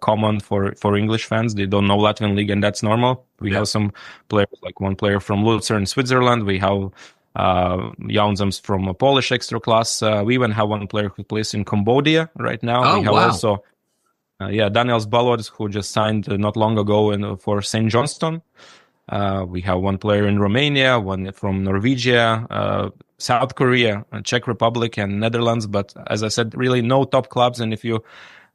common for English fans. They don't know Latvian league, and that's normal. We have some players, like one player from Lucerne, Switzerland. We have Jaunzems from a Polish extra class. We even have one player who plays in Cambodia right now. We have also Daniels Balods, who just signed not long ago for St. Johnston. We have one player in Romania, one from Norwegia, South Korea, Czech Republic, and Netherlands. But as I said, really no top clubs. And if you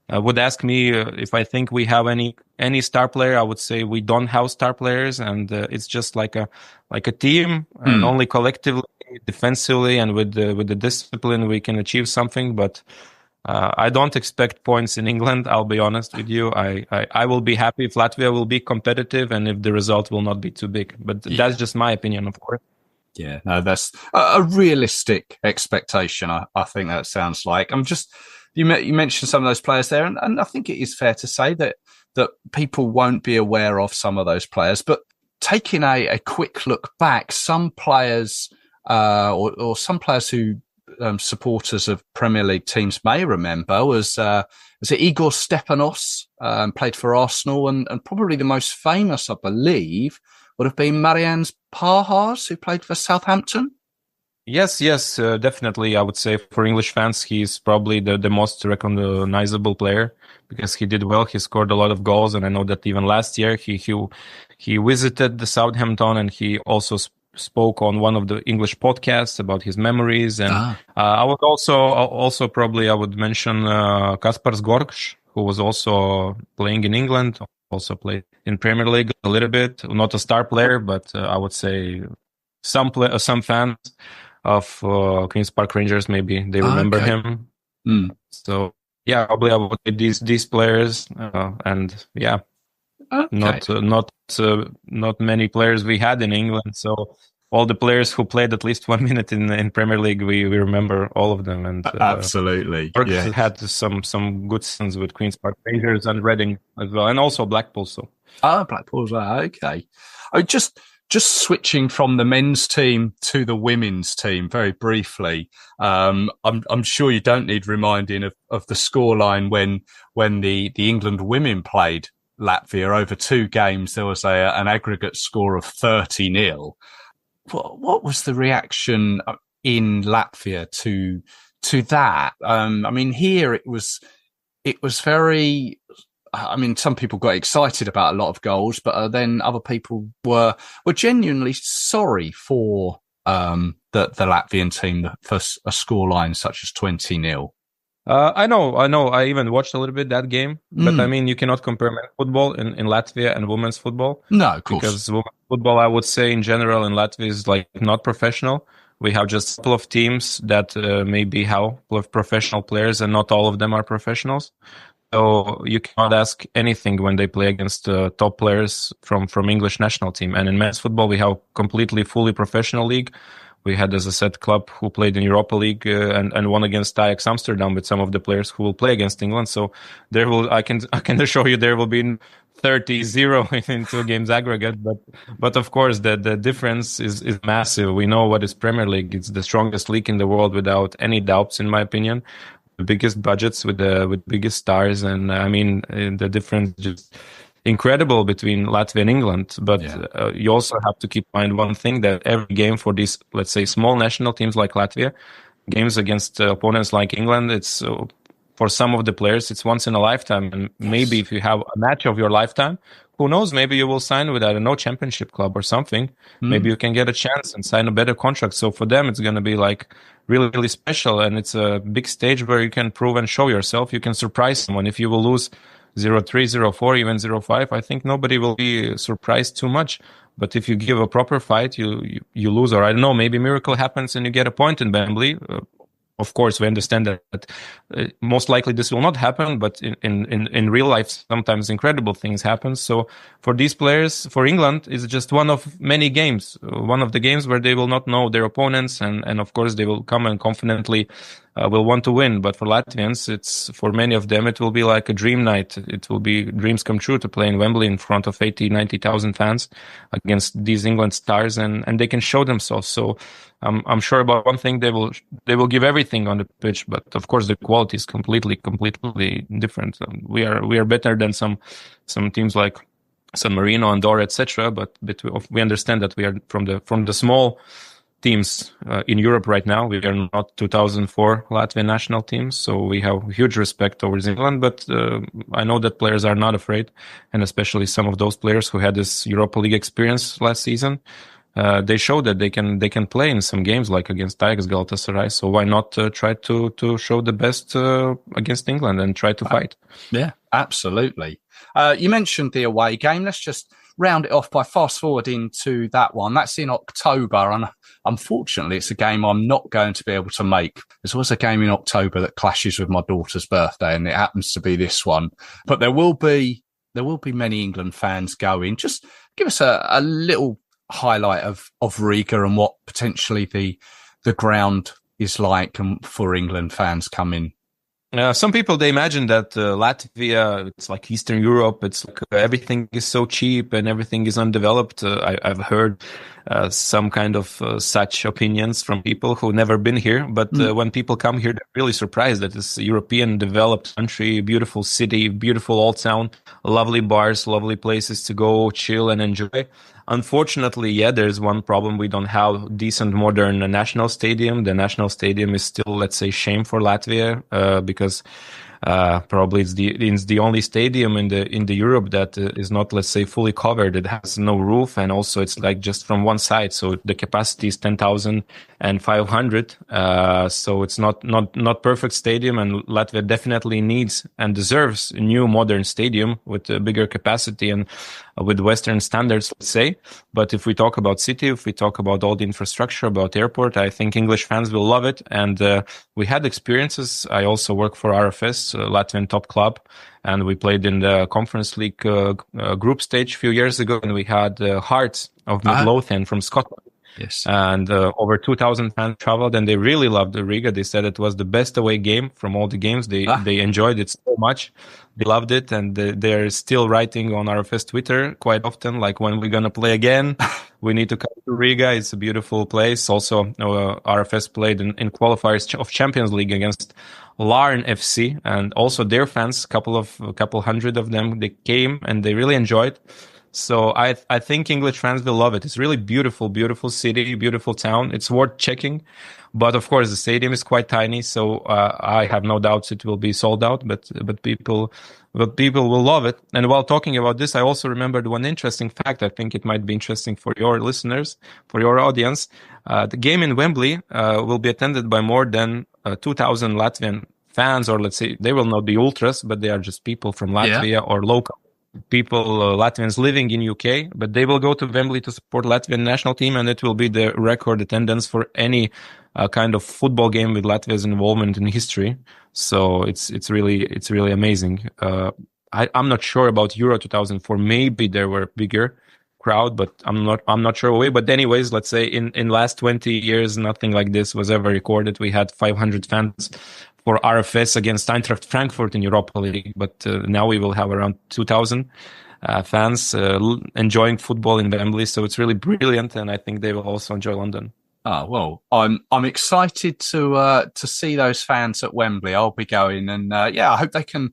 would ask me if I think we have any star player, I would say we don't have star players, and it's just like a team, and only collectively, defensively, and with the discipline we can achieve something. But I don't expect points in England. I'll be honest with you. I will be happy if Latvia will be competitive and if the result will not be too big. But that's just my opinion, of course. Yeah, no, that's a realistic expectation. I think that sounds like. You mentioned some of those players there, and I think it is fair to say that people won't be aware of some of those players. But taking a quick look back, some players or some players who supporters of Premier League teams may remember was it Igor Stepanos, played for Arsenal, and probably the most famous, I believe, would have been Marians Pahars, who played for Southampton. Yes, definitely. I would say for English fans, he's probably the most recognizable player because he did well. He scored a lot of goals, and I know that even last year he visited the Southampton, and he also spoke on one of the English podcasts about his memories. And I would also probably I would mention Kaspars Gorkš, who was also playing in England, also played in Premier League a little bit. Not a star player, but I would say some fans of Queen's Park Rangers, maybe they remember him. So yeah, probably I would say these players, and yeah. Okay. Not many players we had in England. So all the players who played at least 1 minute in Premier League, we remember all of them. And absolutely, had some good seasons with Queen's Park Rangers and Reading as well, and also Blackpool. So Blackpool as well. Okay, just switching from the men's team to the women's team very briefly. I'm sure you don't need reminding of the scoreline when the England women played Latvia over 2 games. There was an aggregate score of 30-0. What was the reaction in Latvia to that? I mean, here it was very. I mean, some people got excited about a lot of goals, but then other people were genuinely sorry for the Latvian team for a scoreline such as 20-0. I know. I even watched a little bit that game, but I mean, you cannot compare men's football in Latvia and women's football. No, of course. Because women's football, I would say in general in Latvia is like not professional. We have just a couple of teams that maybe have a couple of professional players, and not all of them are professionals. So you cannot ask anything when they play against top players from English national team. And in men's football, we have fully professional league. We had, as I said, club who played in Europa League and won against Ajax Amsterdam with some of the players who will play against England. So I can assure you there will be 30-0 in 2 games aggregate. But of course the difference is massive. We know what is Premier League. It's the strongest league in the world without any doubts, in my opinion. The biggest budgets with biggest stars, and I mean the difference just incredible between Latvia and England. But you also have to keep in mind one thing, that every game for these, let's say, small national teams like Latvia, games against opponents like England, it's for some of the players, it's once in a lifetime. And maybe if you have a match of your lifetime, who knows, maybe you will sign with, I don't know, championship club or something. Maybe you can get a chance and sign a better contract. So for them, it's going to be like really, really special. And it's a big stage where you can prove and show yourself. You can surprise someone. If you will lose 0-3, 0-4, even 0-5, I think nobody will be surprised too much. But if you give a proper fight, you lose, or I don't know, maybe a miracle happens and you get a point in Wembley. Of course, we understand that most likely this will not happen, but in real life, sometimes incredible things happen. So for these players, for England, it's just one of many games, one of the games where they will not know their opponents, and of course they will come and confidently will want to win. But for Latvians, for many of them, it will be like a dream night. It will be dreams come true to play in Wembley in front of 80, 90,000 fans against these England stars, and they can show themselves. So I'm sure about one thing, they will give everything on the pitch, but of course the quality is completely different. We are better than some teams like San Marino, Andorra, etc. But we understand that we are from the small teams in Europe right now. We are not 2004 Latvian national team, so we have huge respect towards England. But I know that players are not afraid, and especially some of those players who had this Europa League experience last season. They show that they can play in some games like against Ajax, Galatasaray. So why not try to show the best against England and try to fight? Yeah, absolutely. You mentioned the away game. Let's just round it off by fast forwarding to that one. That's in October, and unfortunately, it's a game I'm not going to be able to make. There's always a game in October that clashes with my daughter's birthday, and it happens to be this one. But there will be many England fans going. Just give us a little highlight of Riga and what potentially the ground is like and for England fans coming. Some people, they imagine that Latvia, it's like Eastern Europe. It's like everything is so cheap and everything is undeveloped. I've heard some kind of such opinions from people who never been here. But when people come here, they're really surprised that it's a European developed country, beautiful city, beautiful old town, lovely bars, lovely places to go chill and enjoy. Unfortunately, yeah, there's one problem. We don't have decent modern national stadium. The national stadium is still, let's say, shame for Latvia, because probably it's the only stadium in the Europe that is not, let's say, fully covered. It has no roof, and also it's like just from one side. So the capacity is 10,500. So it's not perfect stadium, and Latvia definitely needs and deserves a new modern stadium with a bigger capacity and with Western standards, let's say. But if we talk about city, if we talk about all the infrastructure, about airport, I think English fans will love it. And we had experiences. I also work for RFS, Latvian top club, and we played in the Conference League group stage a few years ago, and we had Hearts of Midlothian from Scotland. Yes. And over 2,000 fans traveled, and they really loved the Riga. They said it was the best away game from all the games. They enjoyed it so much. They loved it, and they're still writing on RFS Twitter quite often, like, when we're going to play again, we need to come to Riga. It's a beautiful place. Also, RFS played in qualifiers of Champions League against Larn FC, and also their fans, couple hundred of them, they came and they really enjoyed. So I think English fans will love it. It's really beautiful, beautiful city, beautiful town. It's worth checking. But of course, the stadium is quite tiny, so I have no doubts it will be sold out. But people will love it. And while talking about this, I also remembered one interesting fact. I think it might be interesting for your listeners, for your audience. The game in Wembley will be attended by more than 2,000 Latvian fans, or let's say they will not be ultras, but they are just people from Latvia or local people, Latvians living in UK, but they will go to Wembley to support Latvian national team, and it will be the record attendance for any kind of football game with Latvia's involvement in history. So it's really amazing. I'm not sure about Euro 2004. Maybe there were bigger crowd, but I'm not sure away. But anyways, let's say in last 20 years, nothing like this was ever recorded. We had 500 fans for RFS against Eintracht Frankfurt in Europa League, but now we will have around 2,000 fans enjoying football in Wembley. So it's really brilliant, and I think they will also enjoy London. Oh, well, I'm excited to see those fans at Wembley. I'll be going, and I hope they can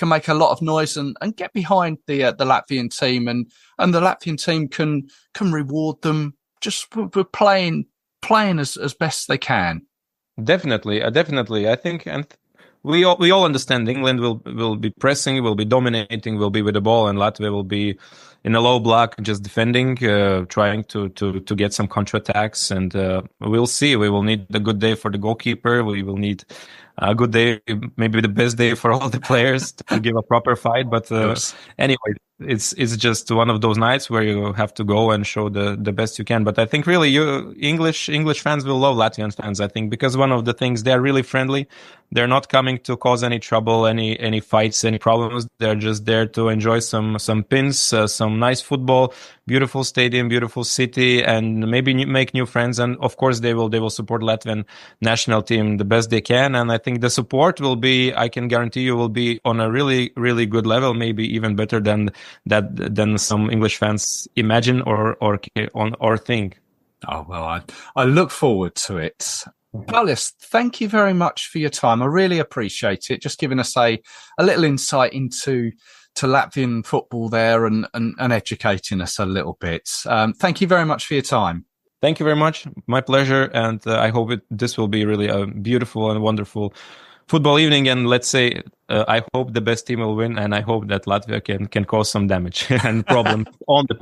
make a lot of noise and get behind the Latvian team, and the Latvian team can reward them just for playing as best they can. Definitely. I think, and we all understand England will be pressing, will be dominating, will be with the ball, and Latvia will be in a low block, just defending, trying to get some counterattacks, and we'll see. We will need a good day for the goalkeeper. We will need a good day, maybe the best day for all the players to give a proper fight. But anyway, it's just one of those nights where you have to go and show the best you can. But I think really English fans will love Latvian fans, I think, because one of the things, they're really friendly. They're not coming to cause any trouble, any fights, any problems. They're just there to enjoy some pins, some nice football, beautiful stadium, beautiful city, and maybe make new friends. And of course, they will support Latvian national team the best they can. And I think the support will be, I can guarantee you, will be on a really, really good level, maybe even better than some English fans imagine or think. Oh, well, I look forward to it. Paulius, thank you very much for your time. I really appreciate it. Just giving us a little insight into Latvian football there and educating us a little bit. Thank you very much for your time. Thank you very much. My pleasure. And I hope this will be really a beautiful and wonderful football evening. And let's say, I hope the best team will win, and I hope that Latvia can cause some damage and problems on the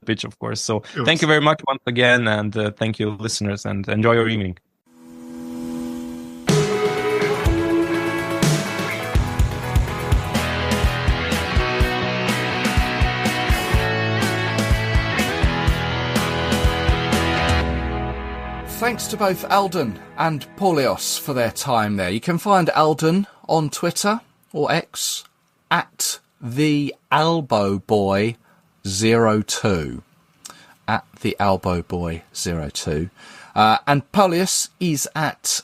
pitch, of course. So thank you very much once again. And thank you, listeners, and enjoy your evening. Thanks to both Alden and Paulius for their time there. You can find Alden on Twitter or X at @theelbowboy02. At @theelbowboy02. And Paulius is at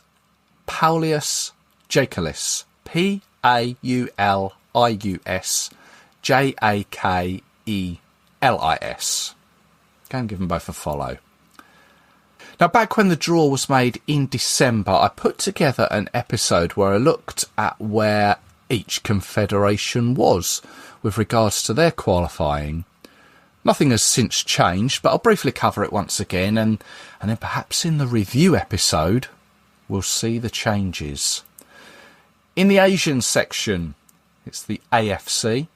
Paulius Jakelis. Paulius Jakelis. Go and give them both a follow. Now, back when the draw was made in December, I put together an episode where I looked at where each confederation was with regards to their qualifying. Nothing has since changed, but I'll briefly cover it once again, and then perhaps in the review episode, we'll see the changes. In the Asian section, it's the AFC.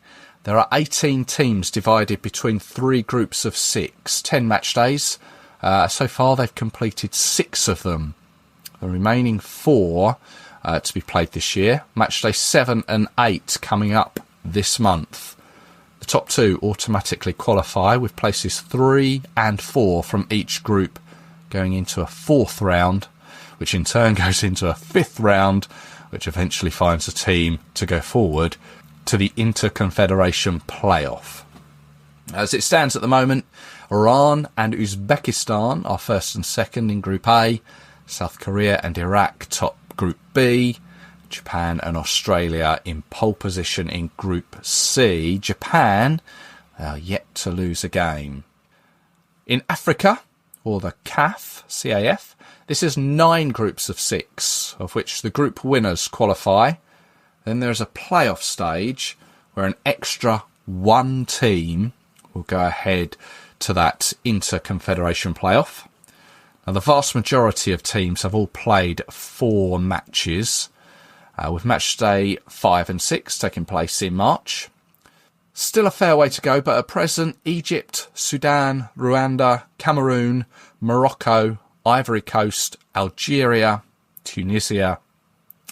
There are 18 teams divided between 3 groups of 6, 10 match days. So far, they've completed 6 of them. The remaining 4 to be played this year. Matchday 7 and 8 coming up this month. The top 2 automatically qualify with places 3 and 4 from each group going into a 4th round, which in turn goes into a 5th round, which eventually finds a team to go forward to the Inter-Confederation playoff. As it stands at the moment, Iran and Uzbekistan are 1st and 2nd in Group A. South Korea and Iraq top Group B. Japan and Australia in pole position in Group C. Japan are yet to lose a game. In Africa, or the CAF, this is 9 groups of 6, of which the group winners qualify. Then there's a playoff stage where an extra 1 team will go ahead to that Inter-Confederation playoff. Now, the vast majority of teams have all played 4 matches, with match day 5 and 6 taking place in March. Still a fair way to go, but at present, Egypt, Sudan, Rwanda, Cameroon, Morocco, Ivory Coast, Algeria, Tunisia,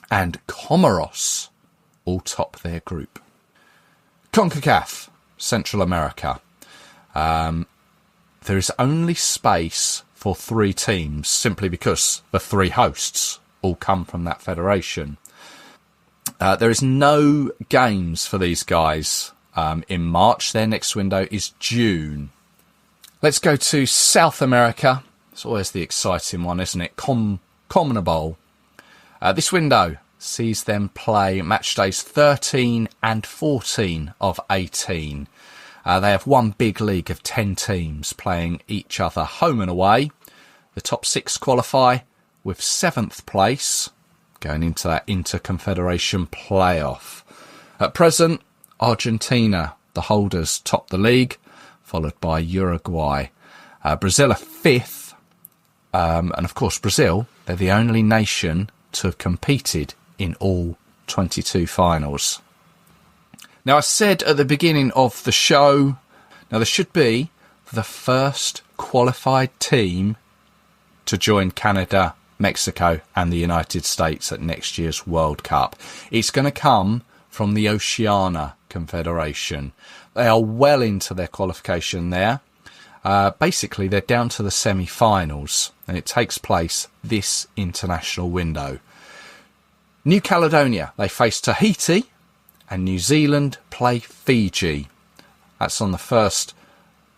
and Comoros all top their group. CONCACAF, Central America. There is only space for 3 teams, simply because the 3 hosts all come from that federation. There is no games for these guys in March. Their next window is June. Let's go to South America. It's always the exciting one, isn't it? CONMEBOL. This window sees them play match days 13 and 14 of 18. They have one big league of 10 teams playing each other home and away. The top 6 qualify with 7th place going into that Inter-Confederation playoff. At present, Argentina, the holders, top the league, followed by Uruguay. Brazil are 5th. And of course, Brazil, they're the only nation to have competed in all 22 finals. Now, I said at the beginning of the show, now there should be the first qualified team to join Canada, Mexico and the United States at next year's World Cup. It's going to come from the Oceania Confederation. They are well into their qualification there. Basically, they're down to the semi-finals, and it takes place this international window. New Caledonia, they face Tahiti, and New Zealand play Fiji. That's on the first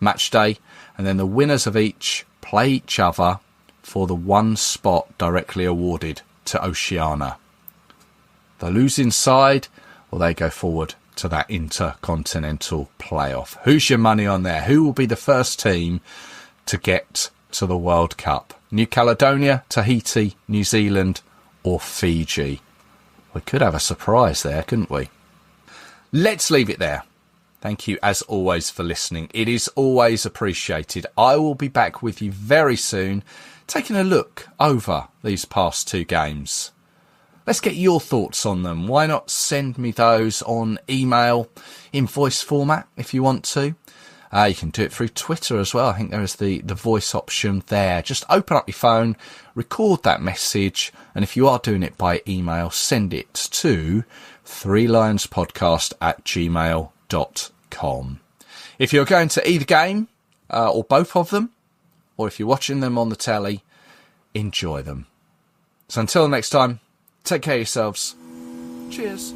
match day, and then the winners of each play each other for the one spot directly awarded to Oceania. The losing side, well, they go forward to that intercontinental playoff. Who's your money on there? Who will be the first team to get to the World Cup? New Caledonia, Tahiti, New Zealand, or Fiji? We could have a surprise there, couldn't we? Let's leave it there. Thank you, as always, for listening. It is always appreciated. I will be back with you very soon, taking a look over these past two games. Let's get your thoughts on them. Why not send me those on email in voice format if you want to. You can do it through Twitter as well. I think there is the voice option there. Just open up your phone, record that message, and if you are doing it by email, send it to threelionspodcast@gmail.com. If you're going to either game, or both of them, or if you're watching them on the telly, enjoy them. So until next time, take care of yourselves. Cheers.